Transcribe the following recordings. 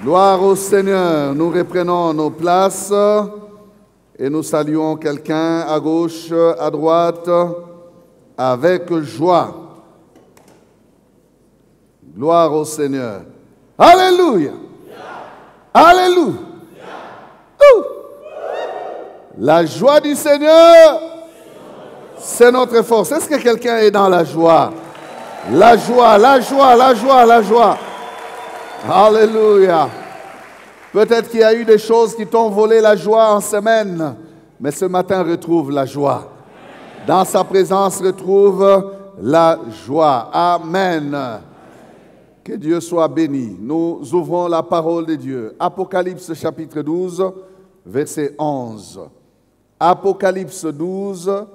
Gloire au Seigneur. Nous reprenons nos places et nous saluons quelqu'un à gauche, à droite, avec joie. Gloire au Seigneur. Alléluia. Alléluia. La joie du Seigneur, c'est notre force. Est-ce que quelqu'un est dans la joie? La joie, la joie, la joie, la joie. Alléluia. Peut-être qu'il y a eu des choses qui t'ont volé la joie en semaine, mais ce matin, retrouve la joie. Dans sa présence, retrouve la joie. Amen. Que Dieu soit béni. Nous ouvrons la parole de Dieu. Apocalypse chapitre 12, verset 11. Apocalypse 12,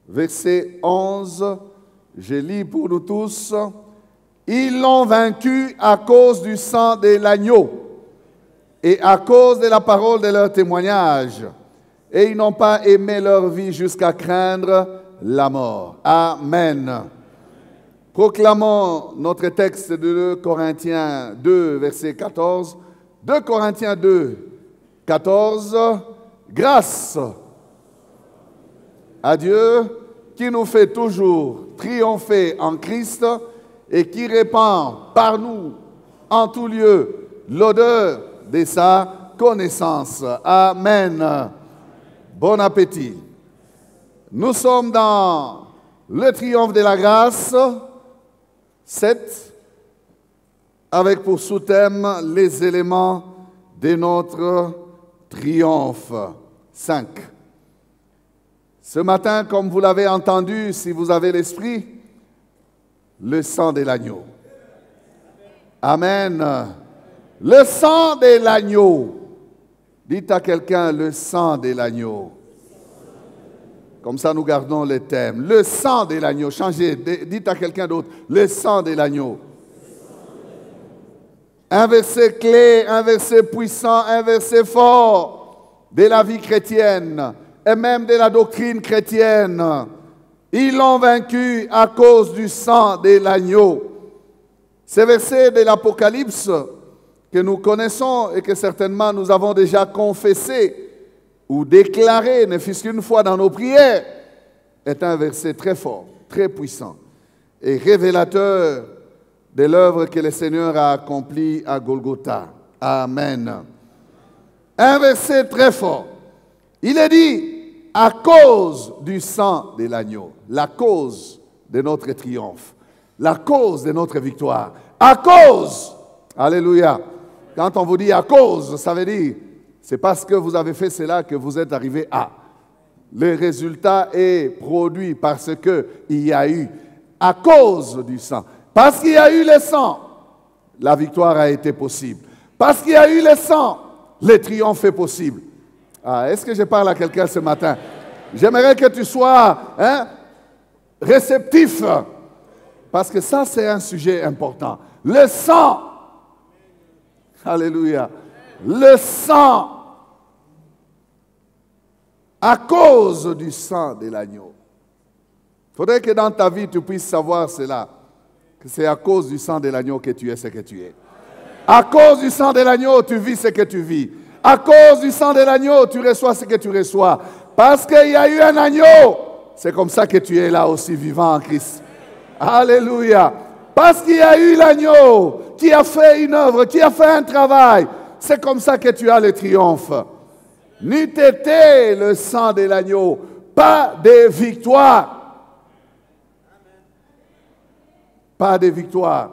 verset 11. Je lis pour nous tous. Ils l'ont vaincu à cause du sang de l'agneau et à cause de la parole de leur témoignage. Et ils n'ont pas aimé leur vie jusqu'à craindre la mort. Amen. Proclamons notre texte de 2 Corinthiens 2, verset 14. 2 Corinthiens 2, 14. Grâce à Dieu qui nous fait toujours triompher en Christ et qui répand par nous en tout lieu l'odeur de sa connaissance. Amen. Bon appétit. Nous sommes dans le triomphe de la grâce, 7, avec pour sous-thème les éléments de notre triomphe, 5. Ce matin, comme vous l'avez entendu, si vous avez l'esprit, le sang de l'agneau. Amen. Le sang de l'agneau. Dites à quelqu'un le sang de l'agneau. Comme ça, nous gardons le thème. Le sang de l'agneau. Changez. Dites à quelqu'un d'autre. Le sang de l'agneau. Un verset clé, un verset puissant, un verset fort de la vie chrétienne et même de la doctrine chrétienne. Ils l'ont vaincu à cause du sang de l'agneau. Ces versets de l'Apocalypse que nous connaissons et que certainement nous avons déjà confessé ou déclaré, ne fût-ce qu'une fois dans nos prières, est un verset très fort, très puissant et révélateur de l'œuvre que le Seigneur a accomplie à Golgotha. Amen. Un verset très fort. Il est dit, à cause du sang de l'agneau, la cause de notre triomphe, la cause de notre victoire, à cause, alléluia. Quand on vous dit à cause, ça veut dire, c'est parce que vous avez fait cela que vous êtes arrivé à. Le résultat est produit parce qu'il y a eu, à cause du sang, parce qu'il y a eu le sang, la victoire a été possible. Parce qu'il y a eu le sang, le triomphe est possible. Ah, est-ce que je parle à quelqu'un ce matin? J'aimerais que tu sois réceptif, parce que ça, c'est un sujet important. Le sang, alléluia, le sang, à cause du sang de l'agneau. Il faudrait que dans ta vie, tu puisses savoir cela, que c'est à cause du sang de l'agneau que tu es ce que tu es. À cause du sang de l'agneau, tu vis ce que tu vis. À cause du sang de l'agneau, tu reçois ce que tu reçois. Parce qu'il y a eu un agneau, c'est comme ça que tu es là aussi vivant en Christ. Alléluia. Parce qu'il y a eu l'agneau qui a fait une œuvre, qui a fait un travail, c'est comme ça que tu as le triomphe. N'eût été le sang de l'agneau, pas de victoire. Pas de victoire.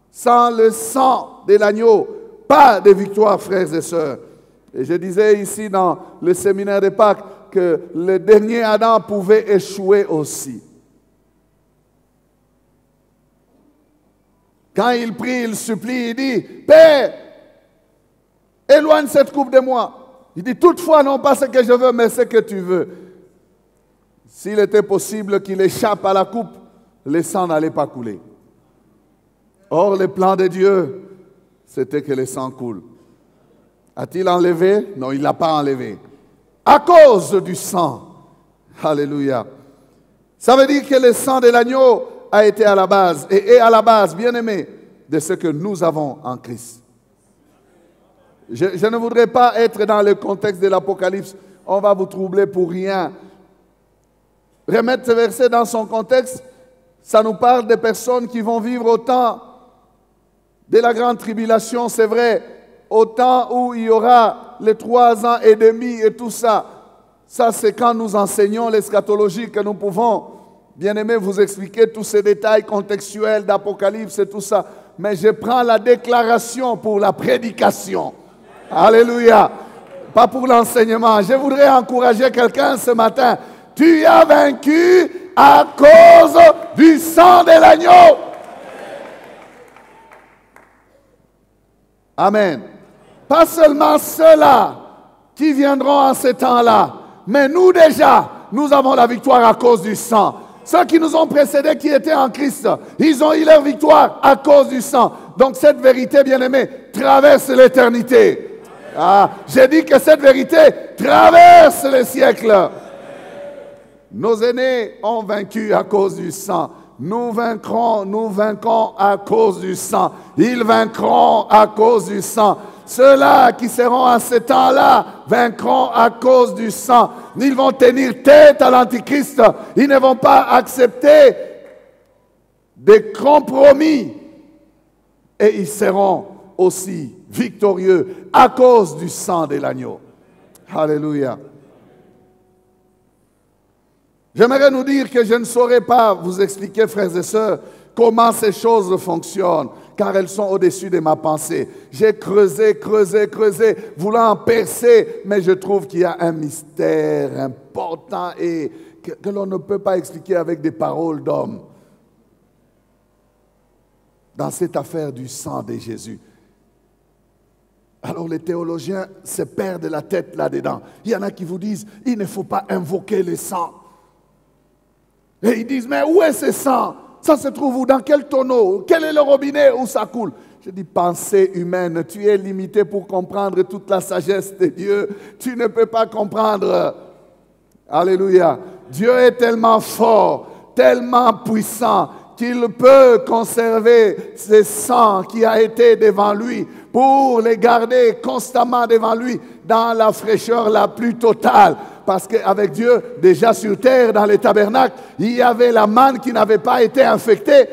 Sans le sang de l'agneau, pas de victoire, frères et sœurs. Et je disais ici dans le séminaire de Pâques que le dernier Adam pouvait échouer aussi. Quand il prie, il supplie, il dit, « Père, éloigne cette coupe de moi. » Il dit, « Toutefois, non pas ce que je veux, mais ce que tu veux. » S'il était possible qu'il échappe à la coupe, le sang n'allait pas couler. Or, le plan de Dieu, c'était que le sang coule. A-t-il enlevé? Non, il ne l'a pas enlevé. À cause du sang. Alléluia. Ça veut dire que le sang de l'agneau a été à la base, et est à la base, bien aimé, de ce que nous avons en Christ. Je ne voudrais pas être dans le contexte de l'Apocalypse. On va vous troubler pour rien. Remettre ce verset dans son contexte, ça nous parle des personnes qui vont vivre au temps de la grande tribulation, c'est vrai, au temps où il y aura les 3 ans et demi et tout ça. Ça, c'est quand nous enseignons l'eschatologie que nous pouvons, bien aimé, vous expliquer tous ces détails contextuels d'Apocalypse et tout ça. Mais je prends la déclaration pour la prédication. Alléluia. Pas pour l'enseignement. Je voudrais encourager quelqu'un ce matin. Tu as vaincu à cause du sang de l'agneau. Amen. Pas seulement ceux-là qui viendront en ce temps-là, mais nous déjà, nous avons la victoire à cause du sang. Ceux qui nous ont précédés, qui étaient en Christ, ils ont eu leur victoire à cause du sang. Donc cette vérité, bien-aimée, traverse l'éternité. Ah, j'ai dit que cette vérité traverse les siècles. Nos aînés ont vaincu à cause du sang. Nous vaincrons à cause du sang. Ils vaincront à cause du sang. Ceux-là qui seront à ce temps-là vaincront à cause du sang. Ils vont tenir tête à l'Antichrist. Ils ne vont pas accepter des compromis. Et ils seront aussi victorieux à cause du sang de l'agneau. Alléluia. J'aimerais nous dire que je ne saurais pas vous expliquer, frères et sœurs, comment ces choses fonctionnent, car elles sont au-dessus de ma pensée. J'ai creusé, voulant percer, mais je trouve qu'il y a un mystère important et que l'on ne peut pas expliquer avec des paroles d'homme. Dans cette affaire du sang de Jésus. Alors les théologiens se perdent la tête là-dedans. Il y en a qui vous disent, il ne faut pas invoquer le sang. Et ils disent, mais où est ce sang? Ça se trouve où? Dans quel tonneau? Quel est le robinet où ça coule? Je dis, pensée humaine, tu es limité pour comprendre toute la sagesse de Dieu. Tu ne peux pas comprendre. Alléluia. Dieu est tellement fort, tellement puissant, qu'il peut conserver ce sang qui a été devant lui pour les garder constamment devant lui dans la fraîcheur la plus totale. Parce qu'avec Dieu, déjà sur terre, dans les tabernacles, il y avait la manne qui n'avait pas été infectée.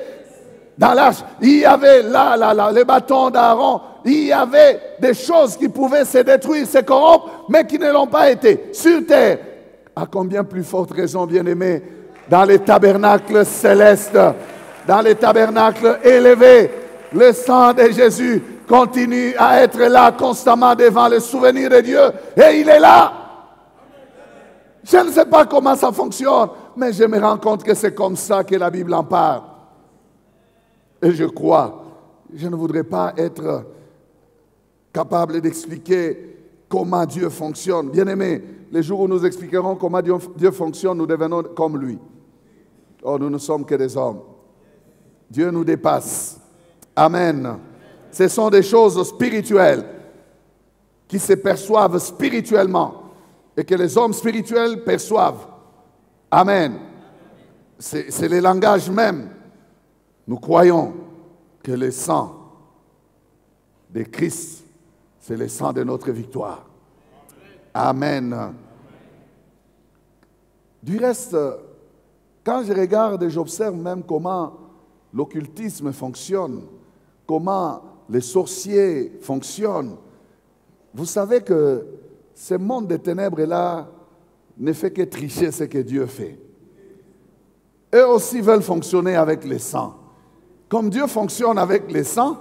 Dans l'arche, il y avait les bâtons d'Aaron. Il y avait des choses qui pouvaient se détruire, se corrompre, mais qui ne l'ont pas été. Sur terre, à combien plus forte raison, bien-aimés, dans les tabernacles célestes, dans les tabernacles élevés, le sang de Jésus continue à être là constamment devant le souvenir de Dieu. Et il est là. Je ne sais pas comment ça fonctionne, mais je me rends compte que c'est comme ça que la Bible en parle. Et je crois, je ne voudrais pas être capable d'expliquer comment Dieu fonctionne. Bien-aimés, les jours où nous expliquerons comment Dieu fonctionne, nous devenons comme lui. Oh, nous ne sommes que des hommes. Dieu nous dépasse. Amen. Ce sont des choses spirituelles qui se perçoivent spirituellement et que les hommes spirituels perçoivent. Amen. C'est le langage même. Nous croyons que le sang de Christ, c'est le sang de notre victoire. Amen. Du reste, quand je regarde et j'observe même comment l'occultisme fonctionne, comment les sorciers fonctionnent, vous savez que ce monde des ténèbres-là ne fait que tricher ce que Dieu fait. Eux aussi veulent fonctionner avec le sang. Comme Dieu fonctionne avec le sang,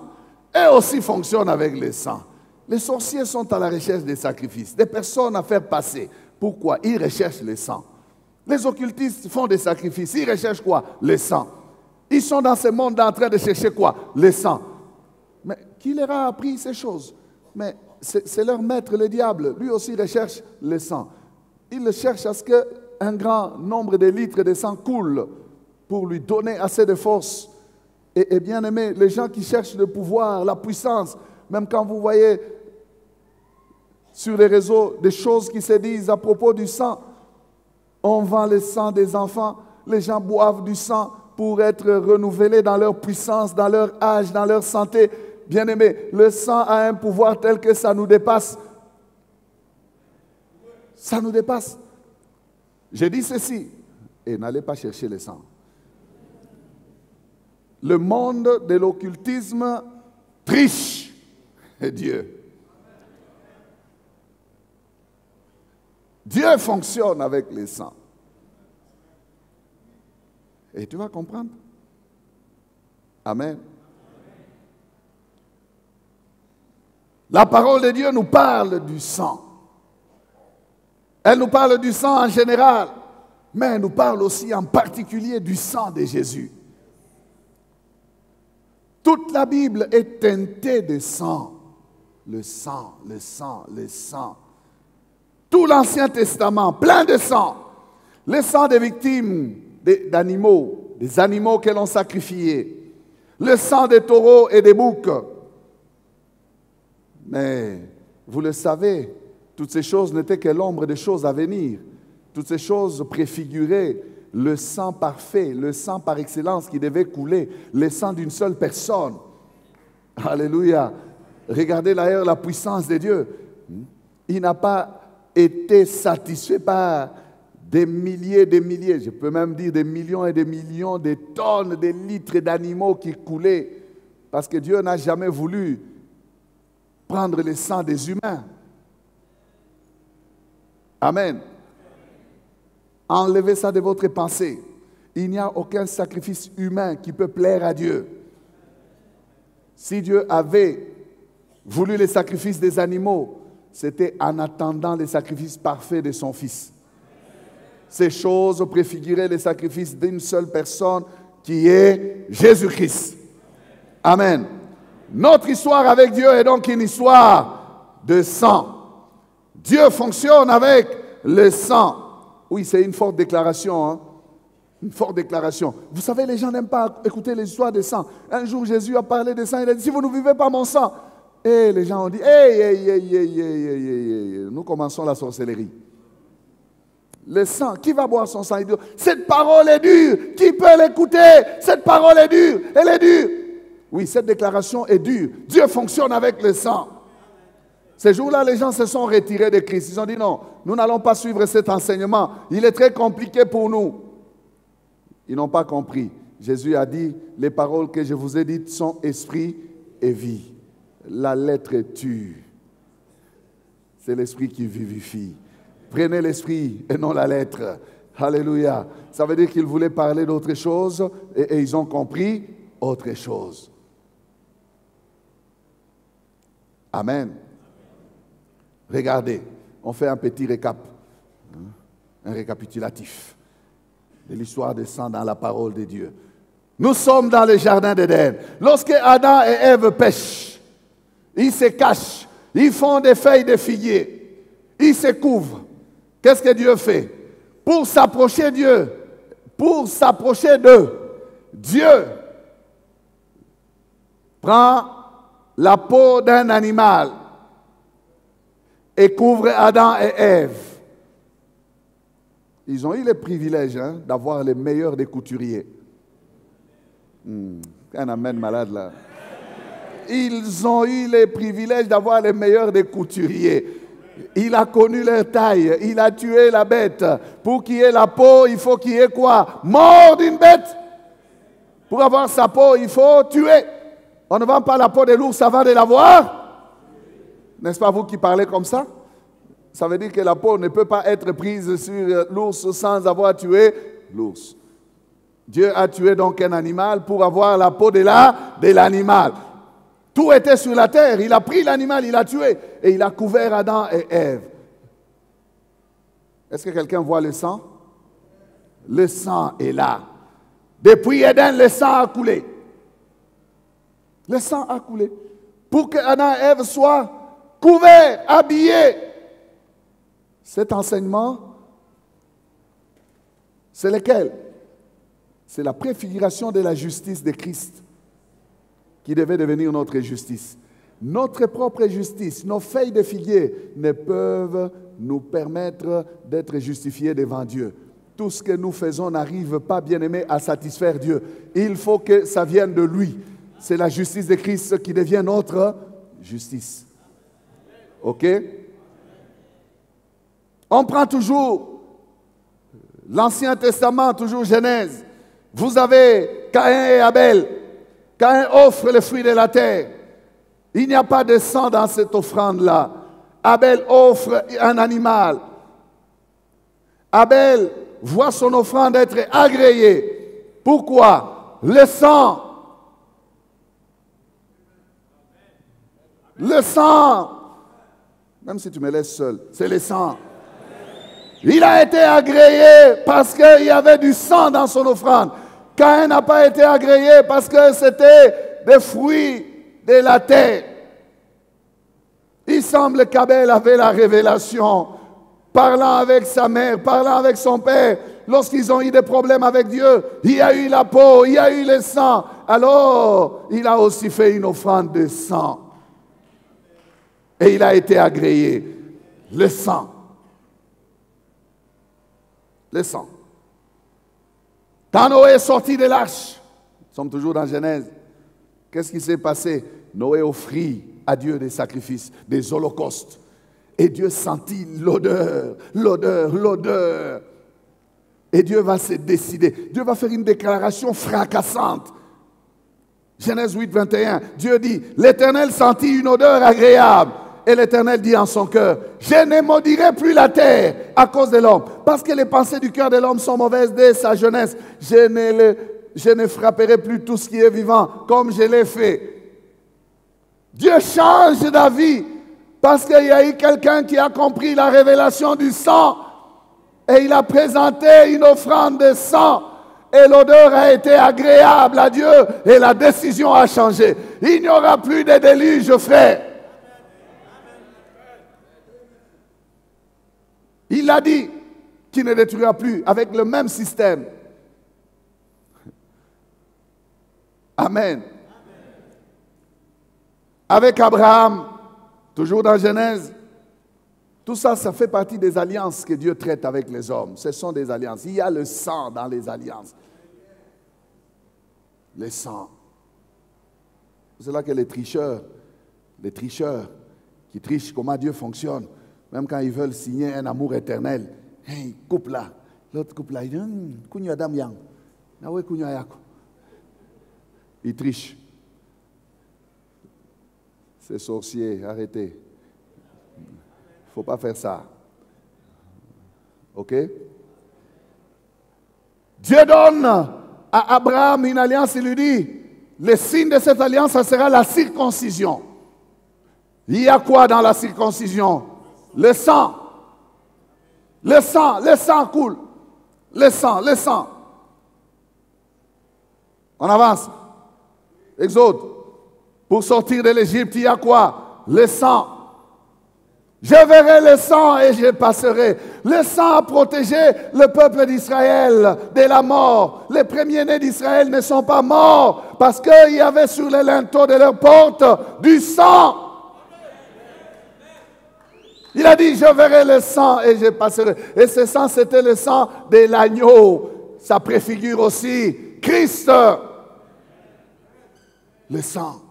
eux aussi fonctionnent avec le sang. Les sorciers sont à la recherche des sacrifices, des personnes à faire passer. Pourquoi? Ils recherchent le sang. Les occultistes font des sacrifices. Ils recherchent quoi? Le sang. Ils sont dans ce monde en train de chercher quoi? Le sang. Mais qui leur a appris ces choses? Mais c'est leur maître, le diable. Lui aussi recherche le sang. Il cherche à ce qu'un grand nombre de litres de sang coule pour lui donner assez de force. Et bien aimé, les gens qui cherchent le pouvoir, la puissance, même quand vous voyez sur les réseaux des choses qui se disent à propos du sang, on vend le sang des enfants, les gens boivent du sang pour être renouvelés dans leur puissance, dans leur âge, dans leur santé. bien-aimés, le sang a un pouvoir tel que ça nous dépasse. Ça nous dépasse. J'ai dit ceci, et n'allez pas chercher le sang. Le monde de l'occultisme triche Dieu. Dieu fonctionne avec le sang. Et tu vas comprendre. Amen. La parole de Dieu nous parle du sang. Elle nous parle du sang en général, mais elle nous parle aussi en particulier du sang de Jésus. Toute la Bible est teintée de sang. Le sang, le sang, le sang. Tout l'Ancien Testament, plein de sang. Le sang des victimes d'animaux, des animaux que l'on sacrifiait. Le sang des taureaux et des boucs. Mais, vous le savez, toutes ces choses n'étaient que l'ombre des choses à venir. Toutes ces choses préfiguraient le sang parfait, le sang par excellence qui devait couler, le sang d'une seule personne. Alléluia. Regardez d'ailleurs la puissance de Dieu. Il n'a pas été satisfait par des milliers, je peux même dire des millions et des millions de tonnes, de litres d'animaux qui coulaient, parce que Dieu n'a jamais voulu prendre le sang des humains. Amen. Enlevez ça de votre pensée. Il n'y a aucun sacrifice humain qui peut plaire à Dieu. Si Dieu avait voulu les sacrifices des animaux, c'était en attendant les sacrifices parfaits de son Fils. Ces choses préfiguraient les sacrifices d'une seule personne qui est Jésus-Christ. Amen. Notre histoire avec Dieu est donc une histoire de sang. Dieu fonctionne avec le sang. Oui, c'est une forte déclaration. Hein? Une forte déclaration. Vous savez, les gens n'aiment pas écouter les histoires de sang. Un jour, Jésus a parlé de sang. Il a dit, si vous ne vivez pas mon sang. Et les gens ont dit, nous commençons la sorcellerie. Le sang, qui va boire son sang? Il dit, cette parole est dure. Qui peut l'écouter? Cette parole est dure. Elle est dure. Oui, cette déclaration est dure. Dieu fonctionne avec le sang. Ces jours-là, les gens se sont retirés de Christ. Ils ont dit non, nous n'allons pas suivre cet enseignement. Il est très compliqué pour nous. Ils n'ont pas compris. Jésus a dit, les paroles que je vous ai dites sont esprit et vie. La lettre tue. C'est l'esprit qui vivifie. Prenez l'esprit et non la lettre. Alléluia. Ça veut dire qu'ils voulaient parler d'autre chose et ils ont compris autre chose. Amen. Regardez, on fait un petit récap, un récapitulatif de l'histoire des sang dans la parole de Dieu. Nous sommes dans le jardin d'Éden. Lorsque Adam et Ève pêchent, ils se cachent, ils font des feuilles de figuier, ils se couvrent. Qu'est-ce que Dieu fait? Pour s'approcher d'eux, Dieu prend la peau d'un animal et couvre Adam et Ève. Ils ont eu le privilège d'avoir les meilleurs des couturiers. Un amen malade là. Ils ont eu le privilège d'avoir les meilleurs des couturiers. Il a connu leur taille, il a tué la bête. Pour qu'il y ait la peau, il faut qu'il y ait quoi? Mort d'une bête. Pour avoir sa peau, il faut tuer. On ne vend pas la peau de l'ours avant de l'avoir. N'est-ce pas vous qui parlez comme ça? Ça veut dire que la peau ne peut pas être prise sur l'ours sans avoir tué l'ours. Dieu a tué donc un animal pour avoir la peau de l'animal. Tout était sur la terre. Il a pris l'animal, il l'a tué et il a couvert Adam et Ève. Est-ce que quelqu'un voit le sang? Le sang est là. Depuis Éden, le sang a coulé. Le sang a coulé. Pour que Adam et Ève soient couverts, habillés. Cet enseignement, c'est lequel? C'est la préfiguration de la justice de Christ qui devait devenir notre justice. Notre propre justice, nos feuilles de figuier ne peuvent nous permettre d'être justifiés devant Dieu. Tout ce que nous faisons n'arrive pas, bien-aimé, à satisfaire Dieu. Il faut que ça vienne de lui. c'est la justice de Christ qui devient notre justice. OK? On prend toujours l'Ancien Testament, toujours Genèse. Vous avez Caïn et Abel. Caïn offre le fruit de la terre. Il n'y a pas de sang dans cette offrande-là. Abel offre un animal. Abel voit son offrande être agréée. Pourquoi? Le sang. Le sang. Même si tu me laisses seul, c'est le sang. Il a été agréé parce qu'il y avait du sang dans son offrande. Caïn n'a pas été agréé parce que c'était des fruits de la terre. Il semble qu'Abel avait la révélation, parlant avec sa mère, parlant avec son père. Lorsqu'ils ont eu des problèmes avec Dieu, il y a eu la peau, il y a eu le sang. Alors, il a aussi fait une offrande de sang. Et il a été agréé. Le sang. Le sang. Quand Noé est sorti de l'arche, nous sommes toujours dans Genèse, qu'est-ce qui s'est passé? Noé offrit à Dieu des sacrifices, des holocaustes. Et Dieu sentit l'odeur, l'odeur, l'odeur. Et Dieu va se décider. Dieu va faire une déclaration fracassante. Genèse 8, 21. Dieu dit, l'Éternel sentit une odeur agréable. Et l'Éternel dit en son cœur, je ne maudirai plus la terre à cause de l'homme. Parce que les pensées du cœur de l'homme sont mauvaises dès sa jeunesse. Je ne frapperai plus tout ce qui est vivant comme je l'ai fait. Dieu change d'avis parce qu'il y a eu quelqu'un qui a compris la révélation du sang et il a présenté une offrande de sang et l'odeur a été agréable à Dieu et la décision a changé. Il n'y aura plus de déluge, frère. Il a dit qu'il ne détruira plus avec le même système. Amen. Avec Abraham, toujours dans Genèse, tout ça, ça fait partie des alliances que Dieu traite avec les hommes. Ce sont des alliances. Il y a le sang dans les alliances. Le sang. C'est là que les tricheurs qui trichent comment Dieu fonctionne, même quand ils veulent signer un amour éternel, hey, coupe là. L'autre coupe là, il dit, ils trichent. Ces sorciers, arrêtez. Il ne faut pas faire ça. OK? Dieu donne à Abraham une alliance, il lui dit, le signe de cette alliance, ça sera la circoncision. Il y a quoi dans la circoncision? Le sang. Le sang coule. Le sang. On avance. Exode. Pour sortir de l'Égypte, il y a quoi? Le sang. Je verrai le sang et je passerai. Le sang a protégé le peuple d'Israël de la mort. Les premiers-nés d'Israël ne sont pas morts parce qu'il y avait sur les linteaux de leur porte du sang. Il a dit, je verrai le sang et je passerai. Et ce sang, c'était le sang de l'agneau. Ça préfigure aussi Christ. Le sang.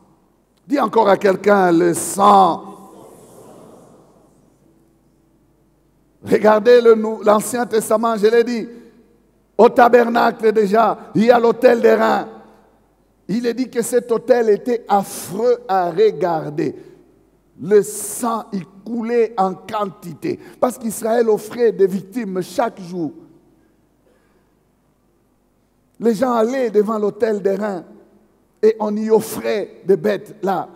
Dis encore à quelqu'un, le sang. Regardez l'Ancien Testament, je l'ai dit. Au tabernacle déjà, il y a l'autel des reins. Il est dit que cet autel était affreux à regarder. Le sang, il coulait en quantité. Parce qu'Israël offrait des victimes chaque jour. Les gens allaient devant l'autel des reins. Et on y offrait des bêtes là.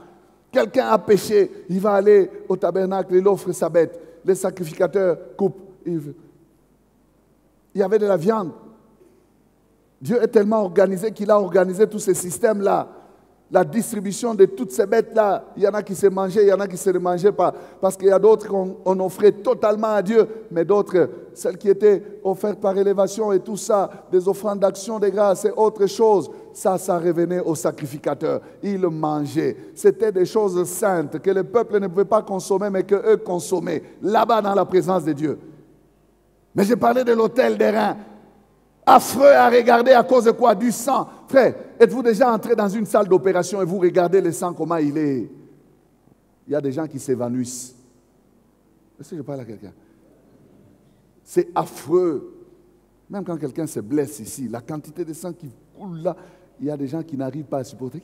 Quelqu'un a péché, il va aller au tabernacle, il offre sa bête. Les sacrificateurs coupent. Il y avait de la viande. Dieu est tellement organisé qu'il a organisé tous ces systèmes-là. La distribution de toutes ces bêtes-là, il y en a qui se mangeaient, il y en a qui ne se mangeaient pas. Parce qu'il y a d'autres qu'on offrait totalement à Dieu, mais d'autres, celles qui étaient offertes par élévation et tout ça, des offrandes d'action de grâce et autre chose, ça revenait aux sacrificateurs. Ils mangeaient. C'était des choses saintes que le peuple ne pouvait pas consommer, mais qu'eux consommaient, là-bas dans la présence de Dieu. Mais j'ai parlé de l'autel des reins. Affreux à regarder à cause de quoi? Du sang. Frère, êtes-vous déjà entré dans une salle d'opération et vous regardez le sang, comment il est? Il y a des gens qui s'évanouissent. Est-ce que je parle à quelqu'un? C'est affreux. Même quand quelqu'un se blesse ici, la quantité de sang qui coule là, il y a des gens qui n'arrivent pas à supporter.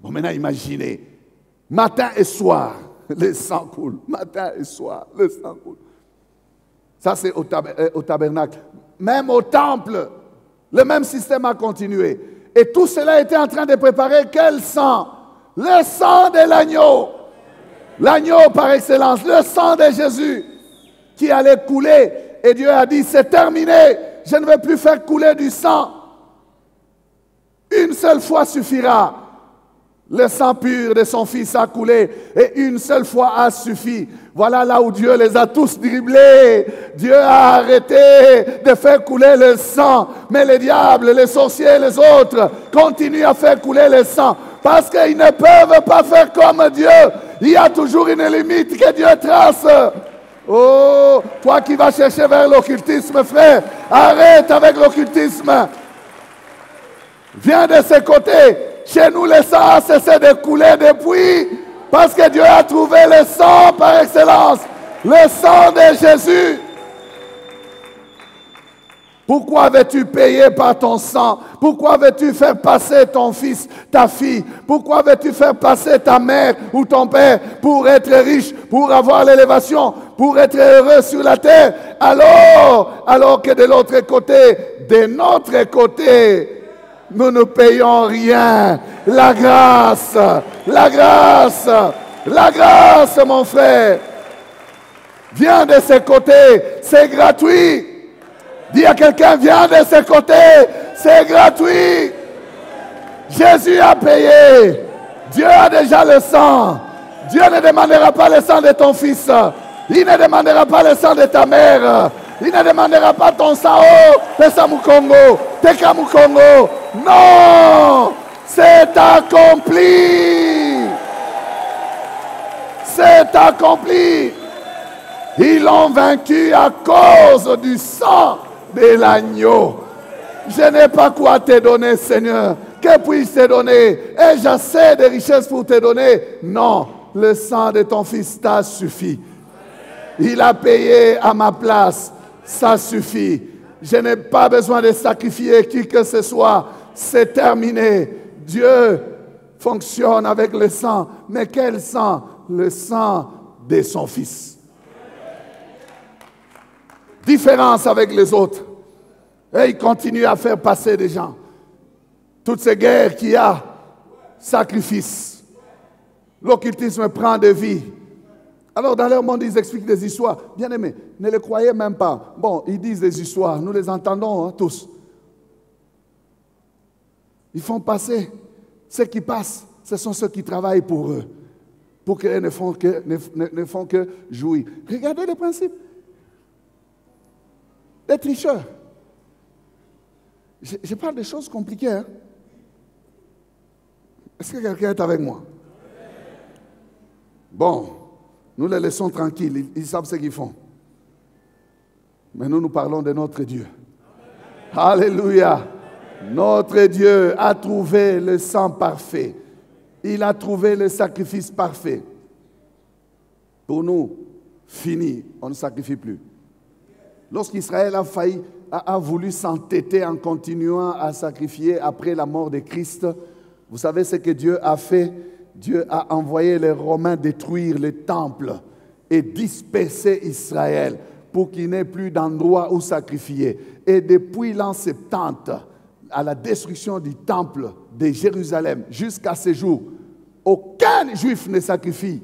Bon, maintenant, imaginez. Matin et soir, le sang coule. Matin et soir, le sang coule. Ça, c'est au tabernacle. Même au temple, le même système a continué. Et tout cela était en train de préparer quel sang? Le sang de l'agneau. L'agneau par excellence, le sang de Jésus qui allait couler. Et Dieu a dit, c'est terminé. Je ne vais plus faire couler du sang. Une seule fois suffira. Le sang pur de son fils a coulé et une seule fois a suffi. Voilà là où Dieu les a tous dribblés. Dieu a arrêté de faire couler le sang. Mais les diables, les sorciers, les autres continuent à faire couler le sang. Parce qu'ils ne peuvent pas faire comme Dieu. Il y a toujours une limite que Dieu trace. Oh, toi qui vas chercher vers l'occultisme, frère, arrête avec l'occultisme. Viens de ce côté. Chez nous, le sang a cessé de couler depuis parce que Dieu a trouvé le sang par excellence, le sang de Jésus. Pourquoi veux-tu payer par ton sang? Pourquoi veux-tu faire passer ton fils, ta fille? Pourquoi veux-tu faire passer ta mère ou ton père pour être riche, pour avoir l'élévation, pour être heureux sur la terre? Alors que de l'autre côté, de notre côté, nous ne payons rien. La grâce, la grâce, la grâce, mon frère. Viens de ce côté, c'est gratuit. Dis à quelqu'un, viens de ce côté, c'est gratuit. Jésus a payé. Dieu a déjà le sang. Dieu ne demandera pas le sang de ton fils. Il ne demandera pas le sang de ta mère. Il ne demandera pas ton sang. Oh, Pesamukongo, Tekamukongo. Non, c'est accompli. C'est accompli. Ils l'ont vaincu à cause du sang de l'agneau. Je n'ai pas quoi te donner, Seigneur. Que puis-je te donner? Ai-je assez de richesses pour te donner? Non, le sang de ton fils t'a suffi. Il a payé à ma place. Ça suffit. Je n'ai pas besoin de sacrifier qui que ce soit. C'est terminé. Dieu fonctionne avec le sang. Mais quel sang? Le sang de son fils. Différence avec les autres. Et il continue à faire passer des gens. Toutes ces guerres qu'il y a, sacrifice. L'occultisme prend de vie. Alors dans leur monde, ils expliquent des histoires. Bien aimés, ne les croyez même pas. Bon, ils disent des histoires, nous les entendons tous. Ils font passer. Ceux qui passent, ce sont ceux qui travaillent pour eux. Pour qu'ils ne font que jouir. Regardez le principe. Les tricheurs. Je parle de choses compliquées. Hein? Est-ce que quelqu'un est avec moi? Bon, nous les laissons tranquilles. Ils savent ce qu'ils font. Mais nous parlons de notre Dieu. Alléluia. Notre Dieu a trouvé le sang parfait. Il a trouvé le sacrifice parfait. Pour nous, fini, on ne sacrifie plus. Lorsqu'Israël a voulu s'entêter en continuant à sacrifier après la mort de Christ, vous savez ce que Dieu a fait? Dieu a envoyé les Romains détruire le temple et disperser Israël pour qu'il n'ait plus d'endroit où sacrifier. Et depuis l'an 70, à la destruction du temple de Jérusalem, jusqu'à ce jour, aucun juif ne sacrifie.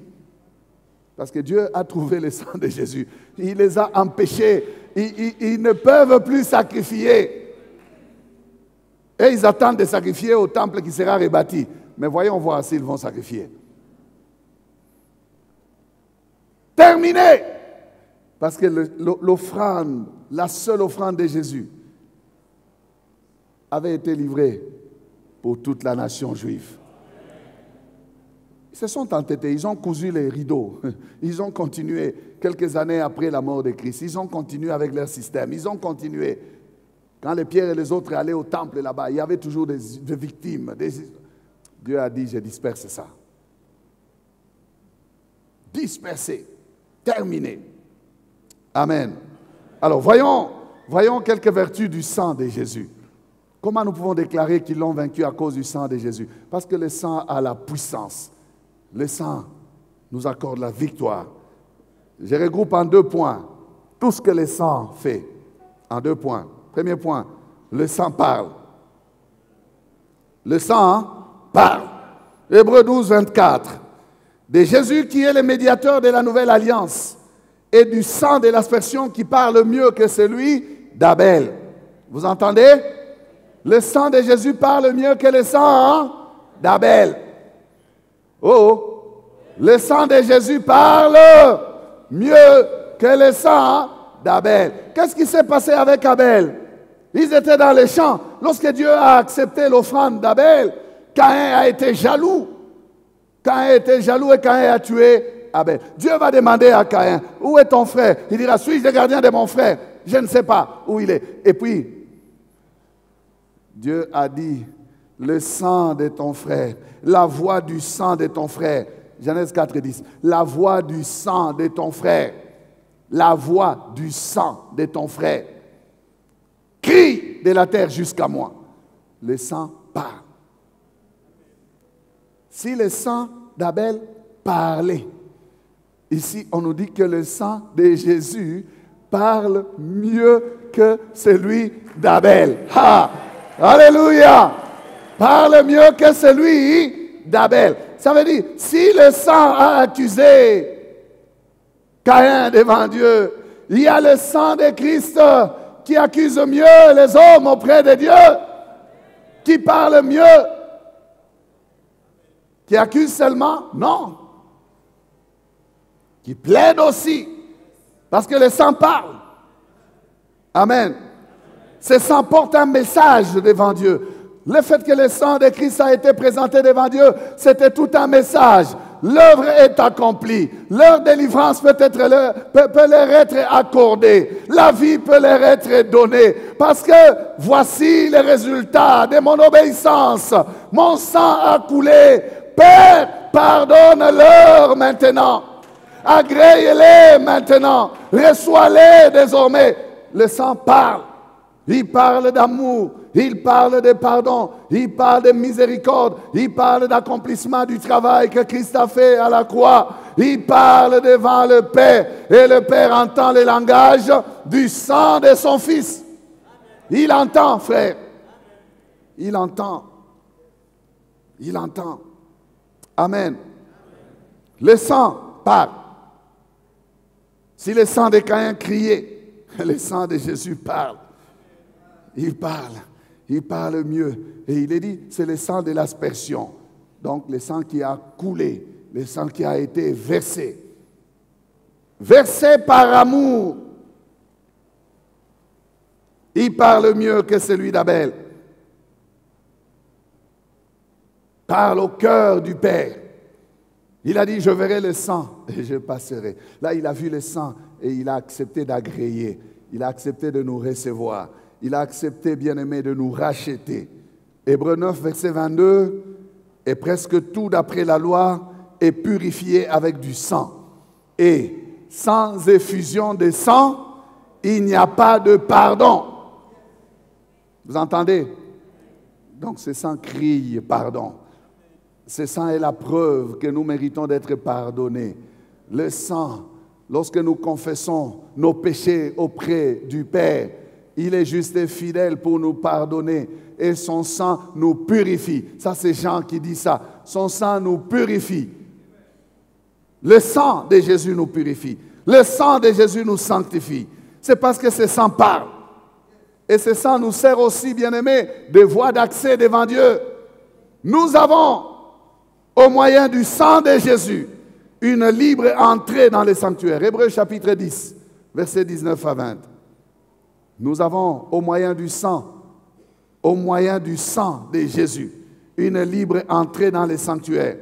Parce que Dieu a trouvé le sang de Jésus. Il les a empêchés. Ils ne peuvent plus sacrifier. Et ils attendent de sacrifier au temple qui sera rebâti. Mais voyons voir s'ils vont sacrifier. Terminé. Parce que l'offrande, la seule offrande de Jésus, avait été livrée pour toute la nation juive. se sont entêtés, ils ont cousu les rideaux. Ils ont continué, quelques années après la mort de Christ. Ils ont continué avec leur système. Ils ont continué. Quand les Pierre et les autres allaient au temple là-bas, il y avait toujours des victimes. Dieu a dit, je disperse ça. Dispersé. Terminé. Amen. Alors, voyons quelques vertus du sang de Jésus. Comment nous pouvons déclarer qu'ils l'ont vaincu à cause du sang de Jésus? Parce que le sang a la puissance. Le sang nous accorde la victoire. Je regroupe en 2 points tout ce que le sang fait. En 2 points. Premier point, le sang parle. Le sang parle. Hébreux 12, 24. De Jésus qui est le médiateur de la nouvelle alliance et du sang de l'aspersion qui parle mieux que celui d'Abel. Vous entendez? Le sang de Jésus parle mieux que le sang d'Abel. Oh, le sang de Jésus parle mieux que le sang d'Abel. Qu'est-ce qui s'est passé avec Abel? Ils étaient dans les champs. Lorsque Dieu a accepté l'offrande d'Abel, Caïn a été jaloux. Caïn a été jaloux et Caïn a tué Abel. Dieu va demander à Caïn, où est ton frère? Il dira, suis-je le gardien de mon frère? Je ne sais pas où il est. Et puis, Dieu a dit, le sang de ton frère, la voix du sang de ton frère. Genèse 4, 10. La voix du sang de ton frère. La voix du sang de ton frère. Crie de la terre jusqu'à moi. Le sang parle. Si le sang d'Abel parlait, ici on nous dit que le sang de Jésus parle mieux que celui d'Abel. Ha! Alléluia! Parle mieux que celui d'Abel. Ça veut dire, si le sang a accusé Caïn devant Dieu, il y a le sang de Christ qui accuse mieux les hommes auprès de Dieu, qui parle mieux, qui accuse seulement, non, qui plaide aussi, parce que le sang parle. Amen. Ce sang porte un message devant Dieu. Le fait que le sang de Christ a été présenté devant Dieu, c'était tout un message. L'œuvre est accomplie. Leur délivrance peut leur être accordée. La vie peut leur être donnée. Parce que voici les résultats de mon obéissance. Mon sang a coulé. Père, pardonne-leur maintenant. Agrée-les maintenant. Reçois-les désormais. Le sang parle. Il parle d'amour, il parle de pardon, il parle de miséricorde, il parle d'accomplissement du travail que Christ a fait à la croix. Il parle devant le Père et le Père entend le langage du sang de son Fils. Il entend, frère. Il entend. Il entend. Amen. Le sang parle. Si le sang de Caïn criait, le sang de Jésus parle. Il parle mieux. Et il est dit, c'est le sang de l'aspersion. Donc le sang qui a coulé, le sang qui a été versé. Versé par amour. Il parle mieux que celui d'Abel. Parle au cœur du Père. Il a dit, je verrai le sang et je passerai. Là, il a vu le sang et il a accepté d'agréer. Il a accepté de nous recevoir. Il a accepté, bien-aimé, de nous racheter. Hébreux 9, verset 22, et presque tout d'après la loi est purifié avec du sang. Et sans effusion de sang, il n'y a pas de pardon. Vous entendez? Donc ce sang crie pardon. Ce sang est la preuve que nous méritons d'être pardonnés. Le sang, lorsque nous confessons nos péchés auprès du Père, il est juste et fidèle pour nous pardonner et son sang nous purifie. Ça, c'est Jean qui dit ça. Son sang nous purifie. Le sang de Jésus nous purifie. Le sang de Jésus nous sanctifie. C'est parce que ce sang parle. Et ce sang nous sert aussi, bien-aimés, de voie d'accès devant Dieu. Nous avons, au moyen du sang de Jésus, une libre entrée dans le sanctuaire. Hébreux chapitre 10, versets 19 à 20. Nous avons, au moyen du sang de Jésus, une libre entrée dans les sanctuaires.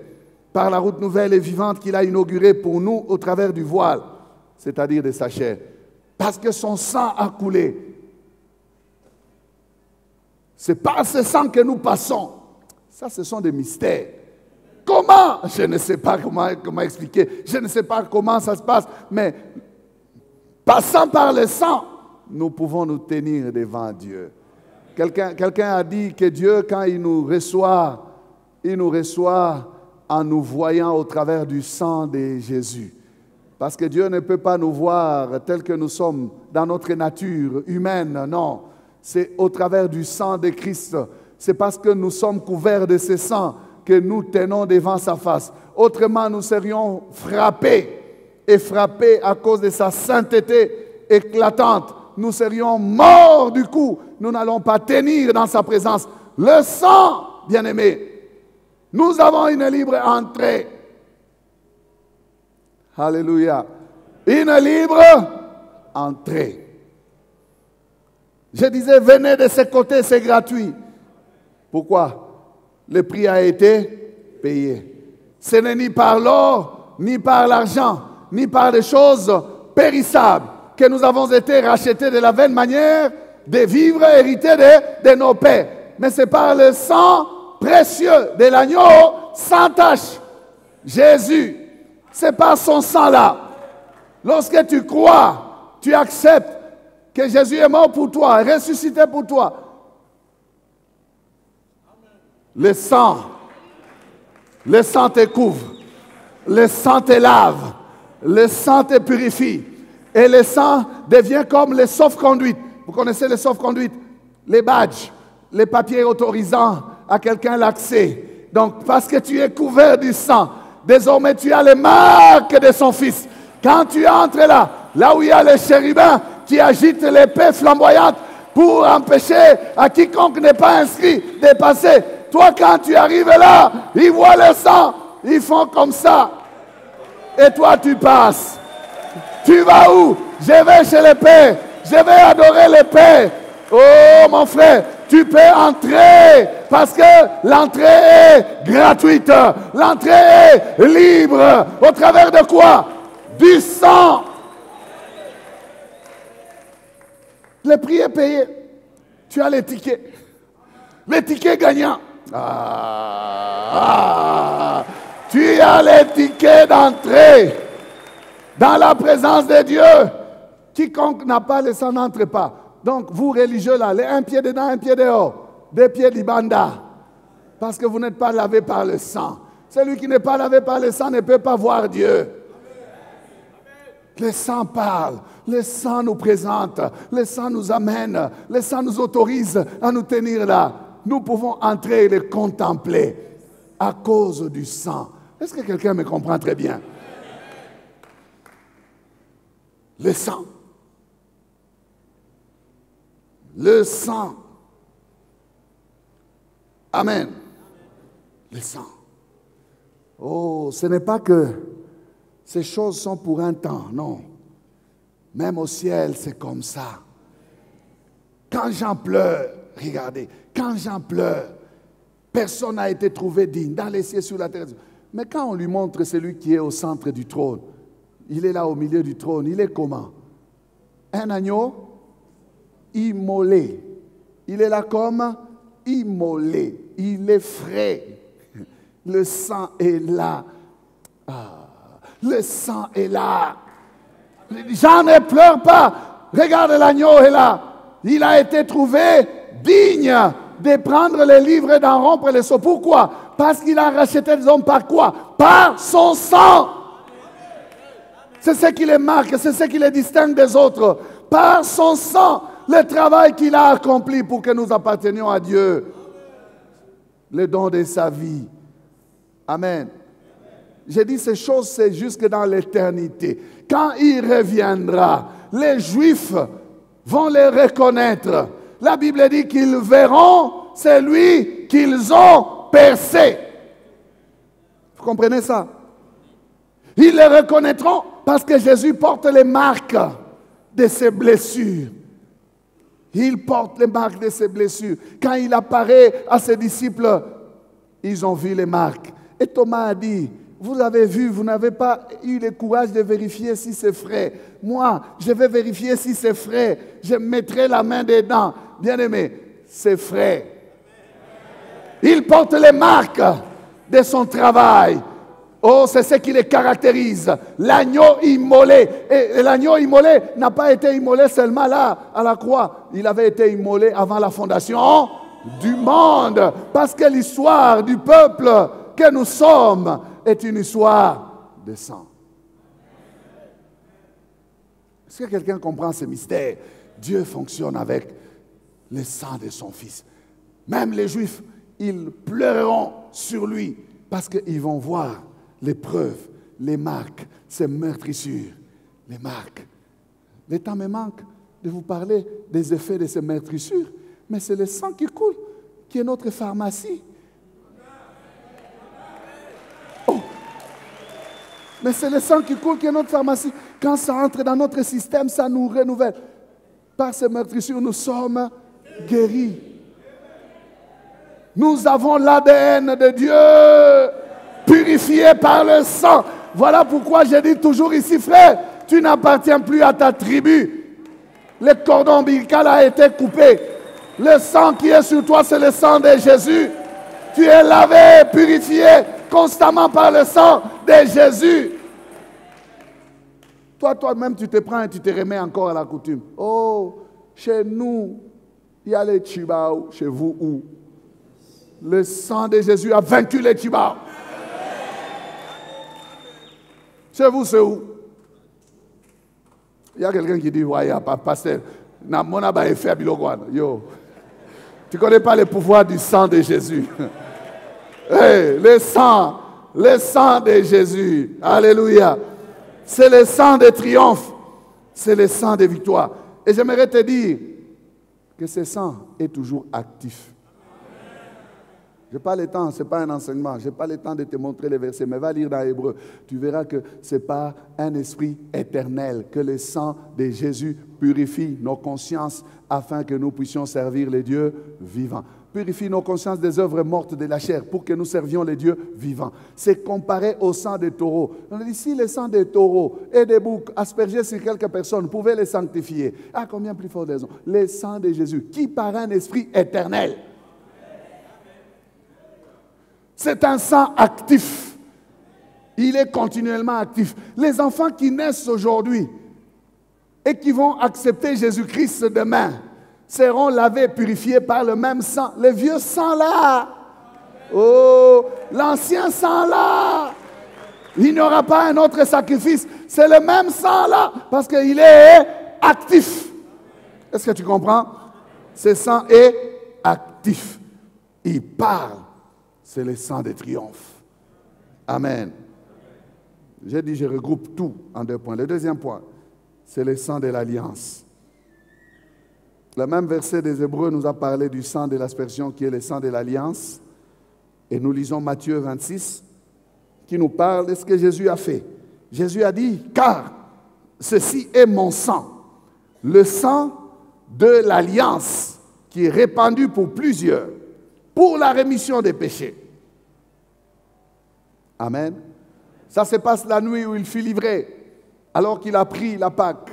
par la route nouvelle et vivante qu'il a inaugurée pour nous au travers du voile, c'est-à-dire de sa chair. Parce que son sang a coulé. C'est par ce sang que nous passons. Ça, ce sont des mystères. Comment? Je ne sais pas comment expliquer. Je ne sais pas comment ça se passe. Mais passant par le sang, nous pouvons nous tenir devant Dieu. Quelqu'un a dit que Dieu, quand il nous reçoit en nous voyant au travers du sang de Jésus. Parce que Dieu ne peut pas nous voir tels que nous sommes dans notre nature humaine, non. C'est au travers du sang de Christ. C'est parce que nous sommes couverts de ce sang que nous tenons devant sa face. Autrement, nous serions frappés à cause de sa sainteté éclatante. Nous serions morts du coup. Nous n'allons pas tenir dans sa présence. Le sang, bien-aimé, nous avons une libre entrée. Alléluia. Une libre entrée. Je disais, venez de ce côté, c'est gratuit. Pourquoi? Le prix a été payé. Ce n'est ni par l'or, ni par l'argent, ni par des choses périssables que nous avons été rachetés de la vaine manière de vivre hérité de nos pères. Mais c'est par le sang précieux de l'agneau sans tache. Jésus, c'est par son sang-là. Lorsque tu crois, tu acceptes que Jésus est mort pour toi, ressuscité pour toi. Le sang te couvre, le sang te lave, le sang te purifie. Et le sang devient comme les sauf-conduites. Vous connaissez les sauf-conduites? Les badges, les papiers autorisant à quelqu'un l'accès. Donc, parce que tu es couvert du sang, désormais tu as les marques de son Fils. Quand tu entres là où il y a les chérubins qui agitent l'épée flamboyante pour empêcher à quiconque n'est pas inscrit de passer. Toi, quand tu arrives là, ils voient le sang, ils font comme ça. Et toi, tu passes. Tu vas où? Je vais chez l'épée. Je vais adorer l'épée. Oh, mon frère, tu peux entrer parce que l'entrée est gratuite. L'entrée est libre. Au travers de quoi? Du sang. Le prix est payé. Tu as les tickets. Les tickets gagnants. Tu as les tickets d'entrée dans la présence de Dieu. Quiconque n'a pas le sang n'entre pas. Donc, vous religieux là, les un pied dedans, un pied dehors, deux pieds d'Ibanda. Parce que vous n'êtes pas lavé par le sang. Celui qui n'est pas lavé par le sang ne peut pas voir Dieu. Le sang parle, le sang nous présente, le sang nous amène, le sang nous autorise à nous tenir là. Nous pouvons entrer et le contempler à cause du sang. Est-ce que quelqu'un me comprend très bien? Le sang. Le sang. Amen. Le sang. Oh, ce n'est pas que ces choses sont pour un temps, non. Même au ciel, c'est comme ça. Quand Jean pleure, regardez, quand Jean pleure, personne n'a été trouvé digne, dans les cieux, sur la terre. Mais quand on lui montre celui qui est au centre du trône, il est là au milieu du trône, il est comment? Un agneau immolé. Il est là comme immolé. Il est frais. Le sang est là. Le sang est là. Jean ne pleure pas. Regarde, l'agneau est là. Il a été trouvé digne de prendre les livres et d'en rompre les seaux. Pourquoi? Parce qu'il a racheté les hommes par quoi? Par son sang. C'est ce qui les marque, c'est ce qui les distingue des autres. Par son sang, le travail qu'il a accompli pour que nous appartenions à Dieu. Le don de sa vie. Amen. J'ai dit ces choses, c'est jusque dans l'éternité. Quand il reviendra, les Juifs vont les reconnaître. La Bible dit qu'ils verront celui qu'ils ont percé. Vous comprenez ça? Ils le reconnaîtront parce que Jésus porte les marques de ses blessures. Il porte les marques de ses blessures. Quand il apparaît à ses disciples, ils ont vu les marques. Et Thomas a dit, Vous avez vu, vous n'avez pas eu le courage de vérifier si c'est frais. Moi, je vais vérifier si c'est frais. Je mettrai la main dedans. Bien-aimé, c'est frais. Il porte les marques de son travail. Oh, c'est ce qui les caractérise. L'agneau immolé. Et l'agneau immolé n'a pas été immolé seulement là, à la croix. Il avait été immolé avant la fondation du monde. Parce que l'histoire du peuple que nous sommes est une histoire de sang. Est-ce que quelqu'un comprend ce mystère? Dieu fonctionne avec le sang de son Fils. Même les Juifs, ils pleureront sur lui parce qu'ils vont voir les preuves, les marques, ces meurtrissures, les marques. Le temps me manque de vous parler des effets de ces meurtrissures, mais c'est le sang qui coule qui est notre pharmacie. Oh! Mais c'est le sang qui coule qui est notre pharmacie. Quand ça entre dans notre système, ça nous renouvelle. Par ces meurtrissures, nous sommes guéris. Nous avons l'ADN de Dieu purifié par le sang. Voilà pourquoi je dis toujours ici, frère, tu n'appartiens plus à ta tribu. Le cordon ombilical a été coupé. Le sang qui est sur toi, c'est le sang de Jésus. Tu es lavé, purifié constamment par le sang de Jésus. Toi-même, tu te prends et tu te remets encore à la coutume. Oh, chez nous, il y a les tchibao. Chez vous, où? Le sang de Jésus a vaincu les tchibao. Chez vous, c'est où? Il y a quelqu'un qui dit, ouais, pasteur, yo. Tu ne connais pas le pouvoir du sang de Jésus. Hey, le sang de Jésus. Alléluia. C'est le sang de triomphe. C'est le sang de victoire. Et j'aimerais te dire que ce sang est toujours actif. Je n'ai pas le temps, ce n'est pas un enseignement. Je n'ai pas le temps de te montrer les versets, mais va lire dans Hébreu. Tu verras que ce n'est pas un esprit éternel, que le sang de Jésus purifie nos consciences afin que nous puissions servir les dieux vivants. Purifie nos consciences des œuvres mortes de la chair pour que nous servions les dieux vivants. C'est comparé au sang des taureaux. On a dit, si le sang des taureaux et des boucs aspergés sur quelques personnes pouvaient les sanctifier, à combien plus fort raison? Le sang de Jésus, qui par un esprit éternel. C'est un sang actif. Il est continuellement actif. Les enfants qui naissent aujourd'hui et qui vont accepter Jésus-Christ demain seront lavés, purifiés par le même sang. Le vieux sang là. Oh, l'ancien sang là. Il n'y aura pas un autre sacrifice. C'est le même sang là parce qu'il est actif. Est-ce que tu comprends? Ce sang est actif. Il parle. C'est le sang de triomphe. Amen. J'ai dit, je regroupe tout en 2 points. Le deuxième point, c'est le sang de l'alliance. Le même verset des Hébreux nous a parlé du sang de l'aspersion qui est le sang de l'alliance. Et nous lisons Matthieu 26 qui nous parle de ce que Jésus a fait. Jésus a dit, car ceci est mon sang, le sang de l'alliance qui est répandu pour plusieurs, pour la rémission des péchés. Amen. Ça se passe la nuit où il fut livré, alors qu'il a pris la Pâque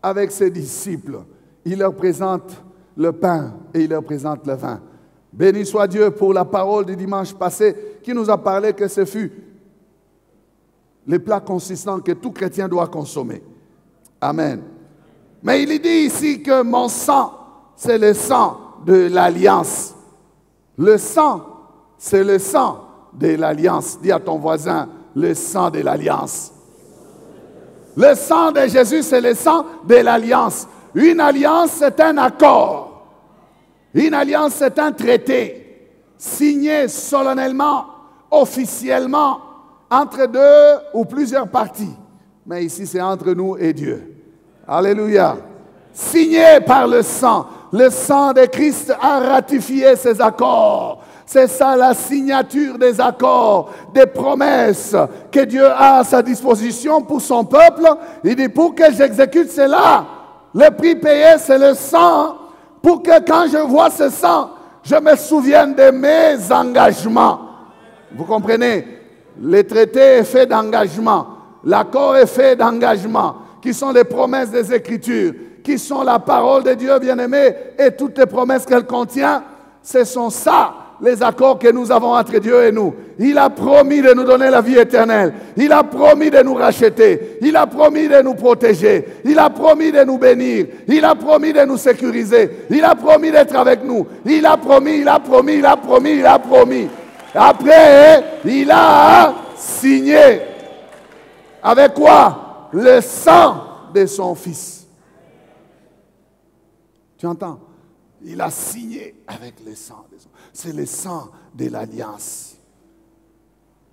avec ses disciples. Il leur présente le pain et il leur présente le vin. Béni soit Dieu pour la parole du dimanche passé qui nous a parlé que ce fut le plat consistant que tout chrétien doit consommer. Amen. Mais il dit ici que mon sang, c'est le sang de l'alliance. Le sang, c'est le sang de l'alliance. Dis à ton voisin, le sang de l'alliance. Le sang de Jésus, c'est le sang de l'alliance. Une alliance, c'est un accord. Une alliance, c'est un traité signé solennellement, officiellement, entre deux ou plusieurs parties. Mais ici, c'est entre nous et Dieu. Alléluia. Signé par le sang. Le sang de Christ a ratifié ces accords. C'est ça la signature des accords, des promesses que Dieu a à sa disposition pour son peuple. Il dit, pour que j'exécute cela, le prix payé, c'est le sang, pour que quand je vois ce sang, je me souvienne de mes engagements. Vous comprenez? Le traité est fait d'engagement. L'accord est fait d'engagement, qui sont les promesses des Écritures, qui sont la parole de Dieu, bien-aimé, et toutes les promesses qu'elle contient. Ce sont ça, les accords que nous avons entre Dieu et nous. Il a promis de nous donner la vie éternelle. Il a promis de nous racheter. Il a promis de nous protéger. Il a promis de nous bénir. Il a promis de nous sécuriser. Il a promis d'être avec nous. Il a promis, il a promis, il a promis, il a promis. Après, il a signé. Avec quoi? Le sang de son fils. Tu entends? Il a signé avec le sang. C'est le sang de l'alliance.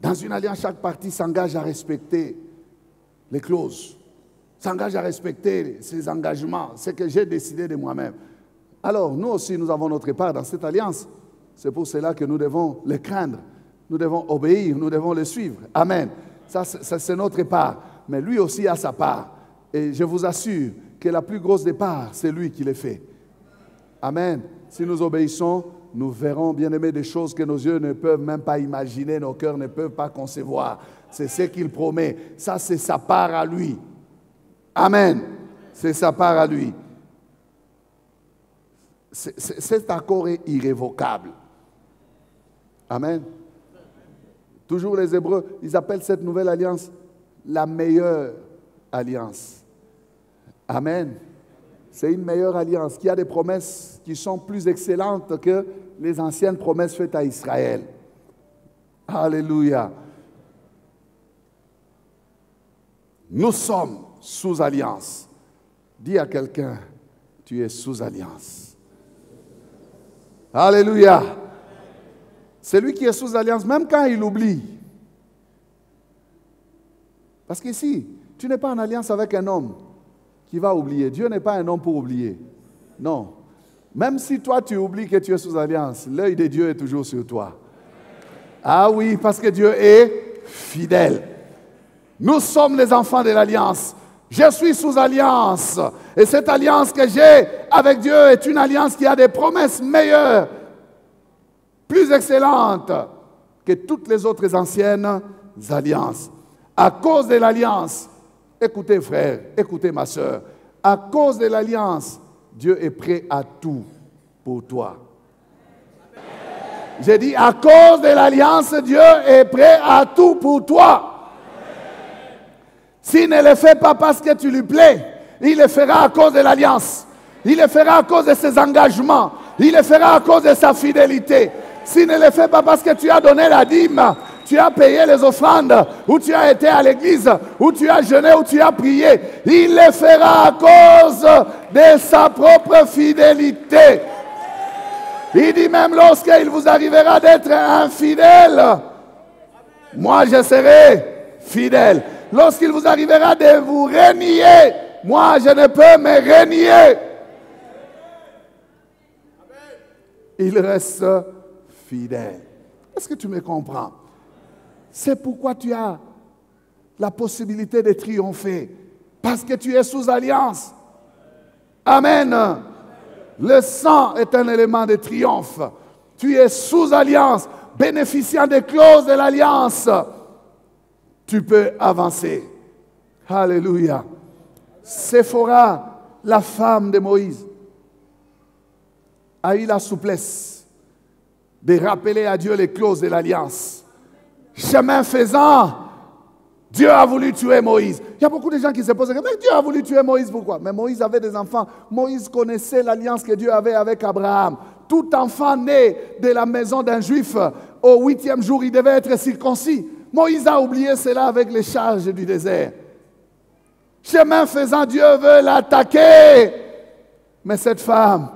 Dans une alliance, chaque partie s'engage à respecter les clauses, s'engage à respecter ses engagements, ce que j'ai décidé de moi-même. Alors, nous aussi, nous avons notre part dans cette alliance. C'est pour cela que nous devons le craindre, nous devons obéir, nous devons le suivre. Amen. Ça, c'est notre part. Mais lui aussi a sa part. Et je vous assure que la plus grosse des parts, c'est lui qui le fait. Amen. Si nous obéissons, nous verrons, bien-aimés, des choses que nos yeux ne peuvent même pas imaginer, nos cœurs ne peuvent pas concevoir. C'est ce qu'il promet. Ça, c'est sa part à lui. Amen. C'est sa part à lui. Cet accord est irrévocable. Amen. Toujours les Hébreux, ils appellent cette nouvelle alliance la meilleure alliance. Amen. C'est une meilleure alliance qui a des promesses qui sont plus excellentes que les anciennes promesses faites à Israël. Alléluia. Nous sommes sous alliance. Dis à quelqu'un, tu es sous alliance. Alléluia. Celui qui est sous alliance, même quand il oublie. Parce qu'ici, tu n'es pas en alliance avec un homme qui va oublier. Dieu n'est pas un homme pour oublier. Non. Même si toi tu oublies que tu es sous alliance, l'œil de Dieu est toujours sur toi. Ah oui, parce que Dieu est fidèle. Nous sommes les enfants de l'alliance. Je suis sous alliance. Et cette alliance que j'ai avec Dieu est une alliance qui a des promesses meilleures, plus excellentes que toutes les autres anciennes alliances. À cause de l'alliance, écoutez frère, écoutez ma soeur, à cause de l'alliance, Dieu est prêt à tout pour toi. J'ai dit, à cause de l'alliance, Dieu est prêt à tout pour toi. S'il ne le fait pas parce que tu lui plais, il le fera à cause de l'alliance. Il le fera à cause de ses engagements. Il le fera à cause de sa fidélité. S'il ne le fait pas parce que tu as donné la dîme, tu as payé les offrandes, ou tu as été à l'église, ou tu as jeûné, ou tu as prié, il le fera à cause de sa propre fidélité. Il dit même lorsqu'il vous arrivera d'être infidèle, moi je serai fidèle. Lorsqu'il vous arrivera de vous renier, moi je ne peux me renier. Il reste fidèle. Est-ce que tu me comprends? C'est pourquoi tu as la possibilité de triompher. Parce que tu es sous alliance. Amen. Le sang est un élément de triomphe. Tu es sous alliance, bénéficiant des clauses de l'alliance. Tu peux avancer. Alléluia. Séphora, la femme de Moïse, a eu la souplesse de rappeler à Dieu les clauses de l'alliance. Chemin faisant, Dieu a voulu tuer Moïse. Il y a beaucoup de gens qui se posent la question, mais Dieu a voulu tuer Moïse, pourquoi? Mais Moïse avait des enfants. Moïse connaissait l'alliance que Dieu avait avec Abraham. Tout enfant né de la maison d'un juif, au 8e jour, il devait être circoncis. Moïse a oublié cela avec les charges du désert. Chemin faisant, Dieu veut l'attaquer. Mais cette femme,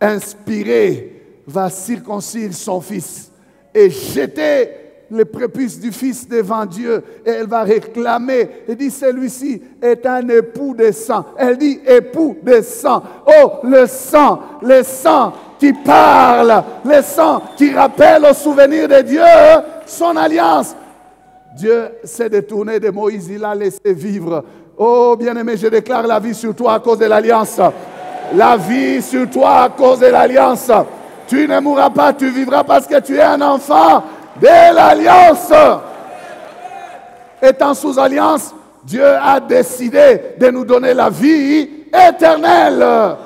inspirée, va circoncire son fils et jeter le prépuce du fils devant Dieu. Et elle va réclamer. Elle dit, celui-ci est un époux de sang. Elle dit, époux de sang. Oh, le sang qui parle, le sang qui rappelle au souvenir de Dieu son alliance. Dieu s'est détourné de Moïse, il a laissé vivre. Oh, bien-aimé, je déclare la vie sur toi à cause de l'alliance. La vie sur toi à cause de l'alliance. Tu ne mourras pas, tu vivras parce que tu es un enfant de l'alliance. Étant sous alliance, Dieu a décidé de nous donner la vie éternelle.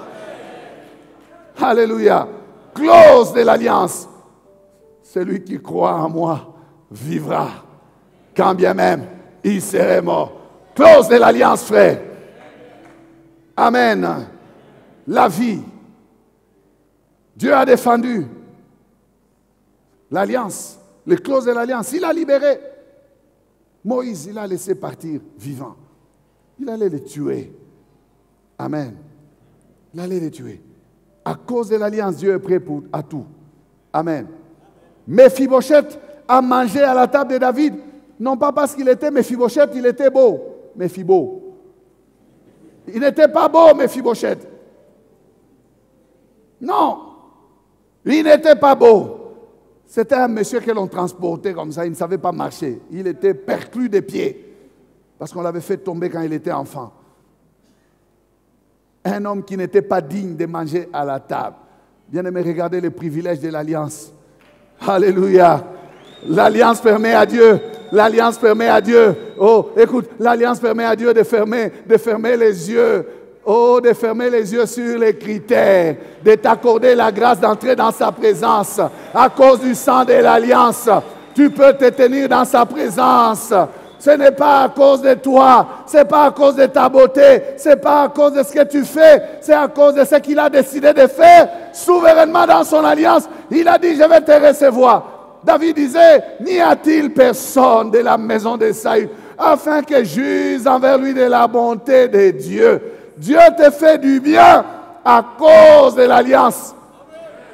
Alléluia. Clause de l'alliance. Celui qui croit en moi vivra, quand bien même il serait mort. Clause de l'alliance, frère. Amen. La vie. Dieu a défendu l'alliance, les clauses de l'alliance. Il a libéré. Moïse, il a laissé partir vivant. Il allait les tuer. Amen. Il allait les tuer. À cause de l'alliance, Dieu est prêt à tout. Amen. Mephibosheth a mangé à la table de David, non pas parce qu'il était Mephibosheth, il était beau. Mephibo. Il n'était pas beau, Mephibosheth. Non. Il n'était pas beau. C'était un monsieur que l'on transportait comme ça, il ne savait pas marcher. Il était perclus des pieds, parce qu'on l'avait fait tomber quand il était enfant. Un homme qui n'était pas digne de manger à la table. Bien-aimé, regardez les privilèges de l'alliance. Alléluia. L'alliance permet à Dieu. L'alliance permet à Dieu. Oh, écoute, l'alliance permet à Dieu de fermer les yeux. Oh, de fermer les yeux sur les critères, de t'accorder la grâce d'entrer dans sa présence. À cause du sang de l'alliance, tu peux te tenir dans sa présence. Ce n'est pas à cause de toi, ce n'est pas à cause de ta beauté, ce n'est pas à cause de ce que tu fais, c'est à cause de ce qu'il a décidé de faire souverainement dans son alliance. Il a dit, je vais te recevoir. David disait, n'y a-t-il personne de la maison de Saül afin que j'use envers lui de la bonté de Dieu. Dieu te fait du bien à cause de l'alliance.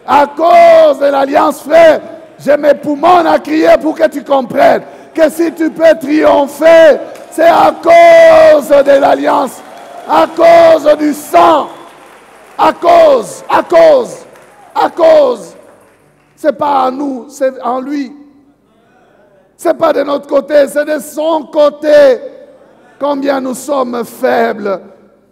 À cause de l'alliance, frère. J'ai mes poumons à crier pour que tu comprennes que si tu peux triompher, c'est à cause de l'alliance. À cause du sang. À cause. C'est pas à nous, c'est en lui. C'est pas de notre côté, c'est de son côté. Combien nous sommes faibles.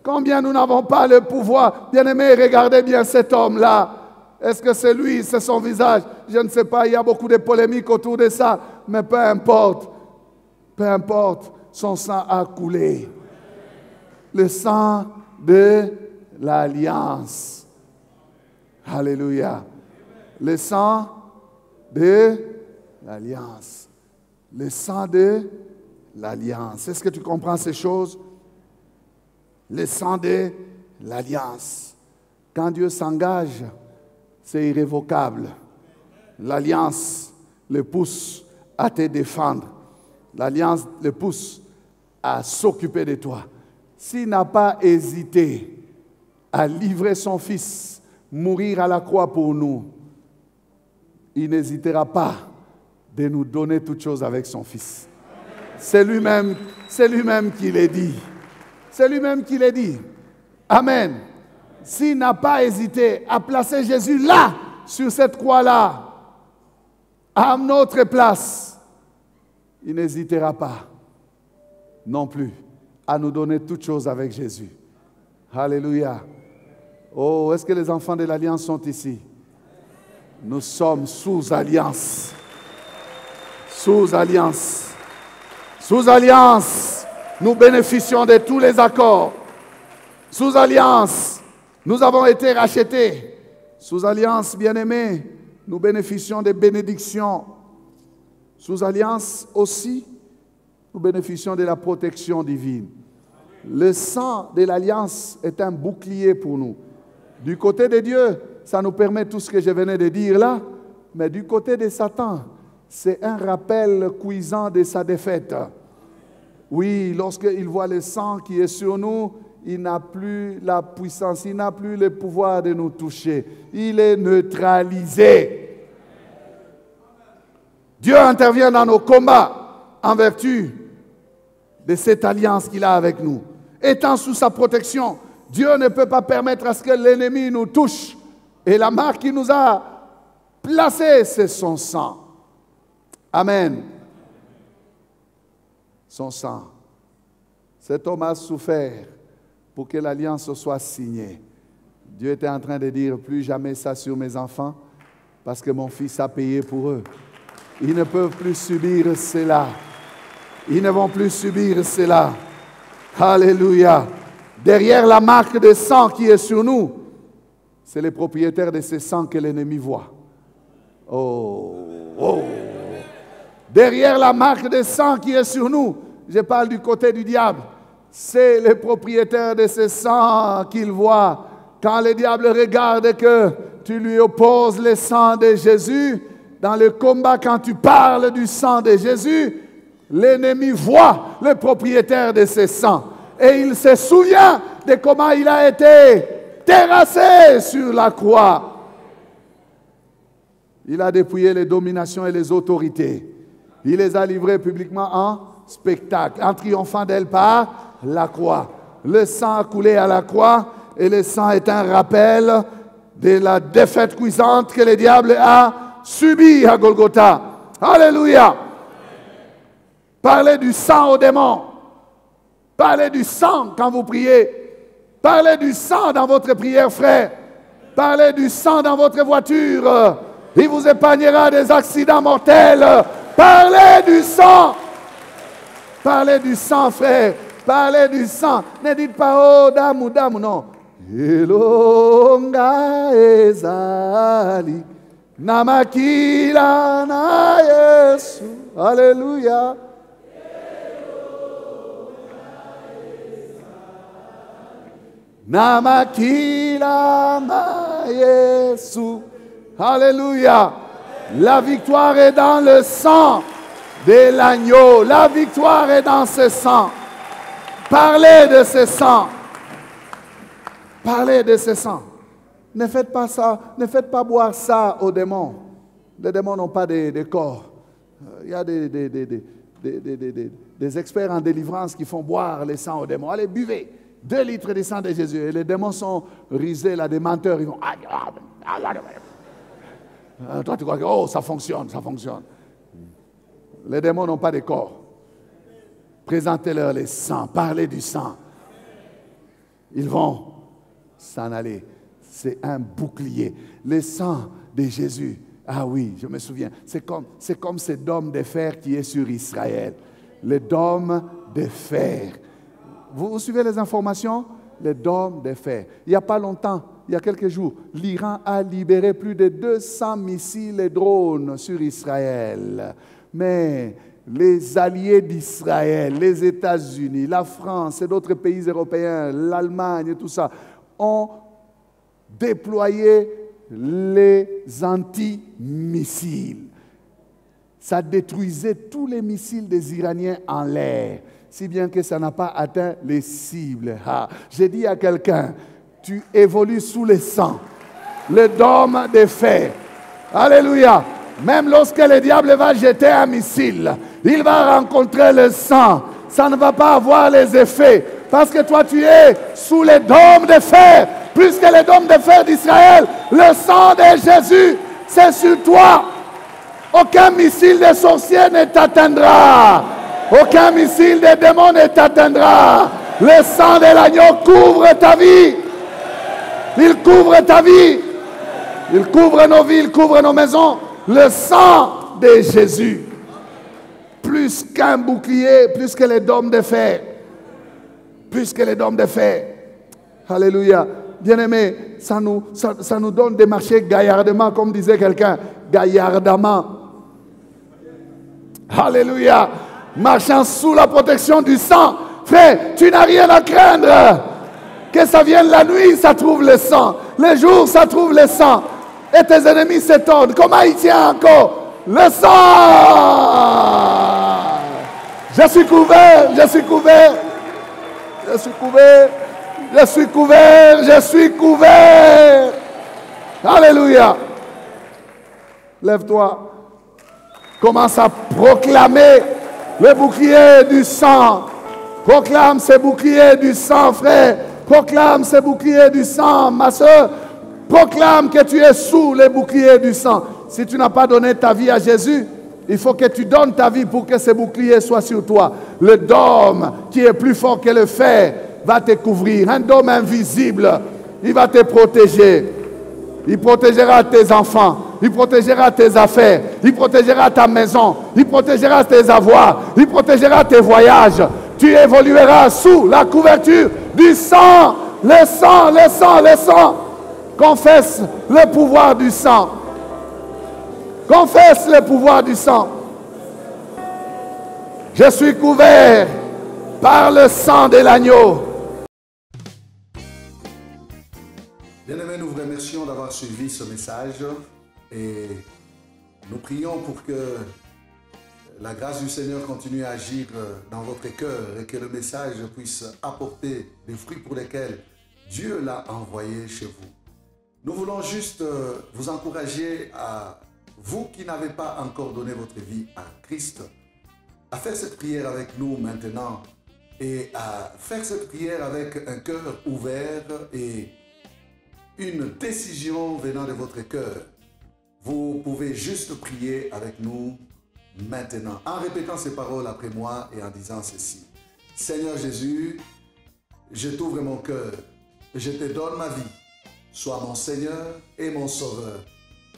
Combien nous n'avons pas le pouvoir. Bien-aimés, regardez bien cet homme-là. Est-ce que c'est lui, c'est son visage? Je ne sais pas, il y a beaucoup de polémiques autour de ça. Mais peu importe, son sang a coulé. Le sang de l'alliance. Alléluia. Le sang de l'alliance. Le sang de l'alliance. Est-ce que tu comprends ces choses? Le sang de l'alliance. Quand Dieu s'engage, c'est irrévocable. L'alliance le pousse à te défendre. L'alliance le pousse à s'occuper de toi. S'il n'a pas hésité à livrer son fils, mourir à la croix pour nous, il n'hésitera pas de nous donner toutes choses avec son fils. C'est lui-même qui l'a dit. C'est lui-même qui l'a dit. Amen. S'il n'a pas hésité à placer Jésus là, sur cette croix-là, à notre place, il n'hésitera pas non plus à nous donner toutes choses avec Jésus. Alléluia. Oh, est-ce que les enfants de l'Alliance sont ici? Nous sommes sous alliance. Sous alliance. Sous alliance. Nous bénéficions de tous les accords. Sous alliance, nous avons été rachetés. Sous alliance, bien-aimés, nous bénéficions des bénédictions. Sous alliance aussi, nous bénéficions de la protection divine. Le sang de l'alliance est un bouclier pour nous. Du côté de Dieu, ça nous permet tout ce que je venais de dire là, mais du côté de Satan, c'est un rappel cuisant de sa défaite. Oui, lorsqu'il voit le sang qui est sur nous, il n'a plus la puissance, il n'a plus le pouvoir de nous toucher. Il est neutralisé. Dieu intervient dans nos combats en vertu de cette alliance qu'il a avec nous. Étant sous sa protection, Dieu ne peut pas permettre à ce que l'ennemi nous touche. Et la marque qu'il nous a placée, c'est son sang. Amen. Son sang. Cet homme a souffert pour que l'alliance soit signée. Dieu était en train de dire, plus jamais ça sur mes enfants, parce que mon fils a payé pour eux. Ils ne peuvent plus subir cela. Ils ne vont plus subir cela. Alléluia. Derrière la marque de sang qui est sur nous, c'est les propriétaires de ce sang que l'ennemi voit. Oh, oh. Derrière la marque de sang qui est sur nous, je parle du côté du diable, c'est les propriétaires de ce sang qu'il voit. Quand le diable regarde que tu lui opposes le sang de Jésus, dans le combat, quand tu parles du sang de Jésus, l'ennemi voit le propriétaire de ce sang. Et il se souvient de comment il a été terrassé sur la croix. Il a dépouillé les dominations et les autorités. Il les a livrées publiquement en spectacle, en triomphant d'elles par la croix. Le sang a coulé à la croix et le sang est un rappel de la défaite cuisante que le diable a subie à Golgotha. Alléluia! Parlez du sang aux démons. Parlez du sang quand vous priez. Parlez du sang dans votre prière, frère. Parlez du sang dans votre voiture. Il vous épargnera des accidents mortels. Parlez du sang. Parlez du sang, frère. Parlez du sang. Ne dites pas, oh, damu, damu, non. Elonga ezali. Namakila na Yesu. Alléluia. Namakila na Yesu. Alléluia. La victoire est dans le sang de l'agneau. La victoire est dans ce sang. Parlez de ce sang. Parlez de ce sang. Ne faites pas ça. Ne faites pas boire ça aux démons. Les démons n'ont pas de corps. Il y a des experts en délivrance qui font boire le sang aux démons. Allez, buvez 2 litres de sang de Jésus. Et les démons sont risés, là, des menteurs. Ils vont... Toi, tu crois que oh, ça fonctionne, ça fonctionne. Les démons n'ont pas de corps. Présentez-leur le sang. Parlez du sang. Ils vont s'en aller. C'est un bouclier. Le sang de Jésus. Ah oui, je me souviens. C'est comme ce dôme de fer qui est sur Israël. Le dôme de fer. Vous suivez les informations? Le dôme de fer. Il n'y a pas longtemps, il y a quelques jours, l'Iran a libéré plus de 200 missiles et drones sur Israël. Mais les alliés d'Israël, les États-Unis, la France et d'autres pays européens, l'Allemagne et tout ça, ont déployé les anti-missiles. Ça détruisait tous les missiles des Iraniens en l'air, si bien que ça n'a pas atteint les cibles. Ah, j'ai dit à quelqu'un, tu évolues sous le sang, le dôme de fer. Alléluia. Même lorsque le diable va jeter un missile, il va rencontrer le sang. Ça ne va pas avoir les effets. Parce que toi, tu es sous les dômes de fer. Plus que les dômes de fer d'Israël, le sang de Jésus, c'est sur toi. Aucun missile de sorcier ne t'atteindra. Aucun missile de démon ne t'atteindra. Le sang de l'agneau couvre ta vie. Il couvre ta vie. Il couvre nos vies, il couvre nos maisons. Le sang de Jésus. Plus qu'un bouclier, plus que les dômes de fer. Plus que les dômes de fer. Alléluia. Bien-aimés, ça nous donne de marcher gaillardement, comme disait quelqu'un. Gaillardement. Alléluia. Marchant sous la protection du sang. Frère, tu n'as rien à craindre. Que ça vienne la nuit, ça trouve le sang. Le jour, ça trouve le sang. Et tes ennemis s'étonnent. Comment il tient encore? Le sang. Je suis couvert, je suis couvert. Je suis couvert. Je suis couvert, je suis couvert. Alléluia. Lève-toi. Commence à proclamer le bouclier du sang. Proclame ce bouclier du sang, frère. Proclame ce bouclier du sang, ma soeur. Proclame que tu es sous le bouclier du sang. Si tu n'as pas donné ta vie à Jésus, il faut que tu donnes ta vie pour que ce bouclier soit sur toi. Le dôme qui est plus fort que le fer va te couvrir. Un dôme invisible, il va te protéger. Il protégera tes enfants. Il protégera tes affaires. Il protégera ta maison. Il protégera tes avoirs. Il protégera tes voyages. Tu évolueras sous la couverture du sang. Le sang, le sang, le sang. Confesse le pouvoir du sang. Confesse le pouvoir du sang. Je suis couvert par le sang de l'agneau. Bien-aimés, nous vous remercions d'avoir suivi ce message et nous prions pour que la grâce du Seigneur continue à agir dans votre cœur et que le message puisse apporter des fruits pour lesquels Dieu l'a envoyé chez vous. Nous voulons juste vous encourager à vous qui n'avez pas encore donné votre vie à Christ, à faire cette prière avec nous maintenant et à faire cette prière avec un cœur ouvert et une décision venant de votre cœur. Vous pouvez juste prier avec nous maintenant, en répétant ces paroles après moi et en disant ceci. Seigneur Jésus, je t'ouvre mon cœur, je te donne ma vie. Sois mon Seigneur et mon Sauveur.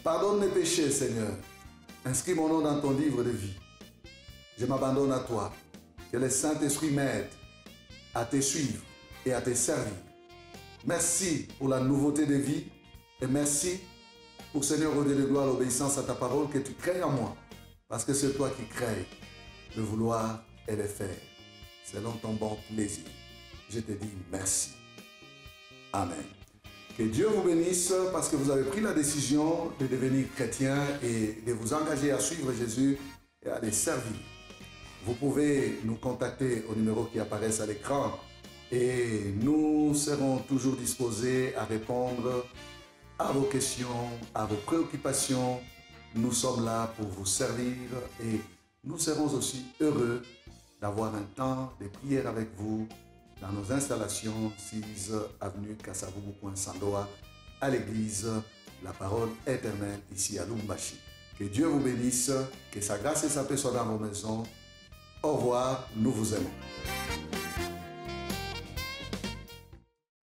Pardonne mes péchés, Seigneur. Inscris mon nom dans ton livre de vie. Je m'abandonne à toi. Que le Saint-Esprit m'aide à te suivre et à te servir. Merci pour la nouveauté de vie et merci pour, Seigneur, au Dieu de gloire, l'obéissance à ta parole que tu crées en moi. Parce que c'est toi qui crées le vouloir et le faire. Selon ton bon plaisir. Je te dis merci. Amen. Que Dieu vous bénisse parce que vous avez pris la décision de devenir chrétien et de vous engager à suivre Jésus et à les servir. Vous pouvez nous contacter au numéro qui apparaît à l'écran et nous serons toujours disposés à répondre à vos questions, à vos préoccupations. Nous sommes là pour vous servir et nous serons aussi heureux d'avoir un temps de prière avec vous dans nos installations 6 avenue Kasavubu, Sandoa, à l'église La Parole Éternelle, ici à Lumbashi. Que Dieu vous bénisse, que sa grâce et sa paix soient dans vos maisons. Au revoir, nous vous aimons.